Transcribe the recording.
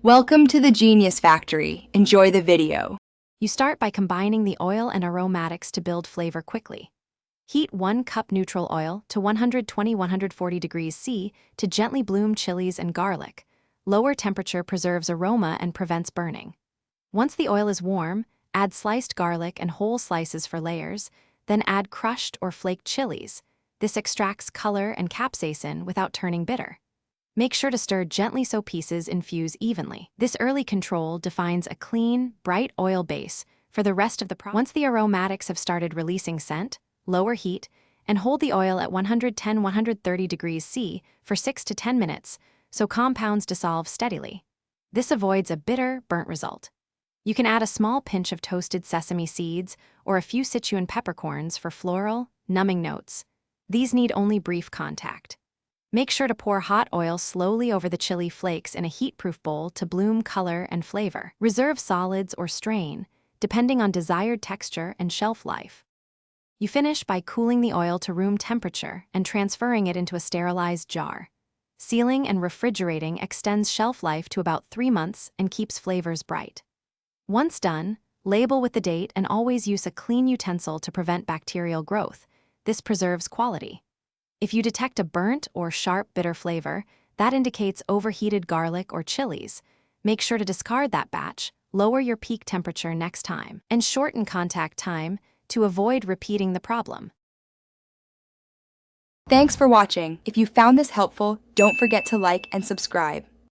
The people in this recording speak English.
Welcome to the Genius Factory. Enjoy the video. You start by combining the oil and aromatics to build flavor quickly. Heat 1 cup neutral oil to 120-140 degrees C to gently bloom chilies and garlic. Lower temperature preserves aroma and prevents burning. Once the oil is warm, add sliced garlic and whole slices for layers, then add crushed or flaked chilies. This extracts color and capsaicin without turning bitter. Make sure to stir gently so pieces infuse evenly. This early control defines a clean, bright oil base for the rest of the process. Once the aromatics have started releasing scent, lower heat, and hold the oil at 110-130 degrees C for 6 to 10 minutes so compounds dissolve steadily. This avoids a bitter, burnt result. You can add a small pinch of toasted sesame seeds or a few Sichuan peppercorns for floral, numbing notes. These need only brief contact. Make sure to pour hot oil slowly over the chili flakes in a heat-proof bowl to bloom color and flavor. Reserve solids or strain, depending on desired texture and shelf life. You finish by cooling the oil to room temperature and transferring it into a sterilized jar. Sealing and refrigerating extends shelf life to about 3 months and keeps flavors bright. Once done, label with the date and always use a clean utensil to prevent bacterial growth. This preserves quality. If you detect a burnt or sharp bitter flavor, that indicates overheated garlic or chilies. Make sure to discard that batch, lower your peak temperature next time, and shorten contact time to avoid repeating the problem. Thanks for watching. If you found this helpful, don't forget to like and subscribe.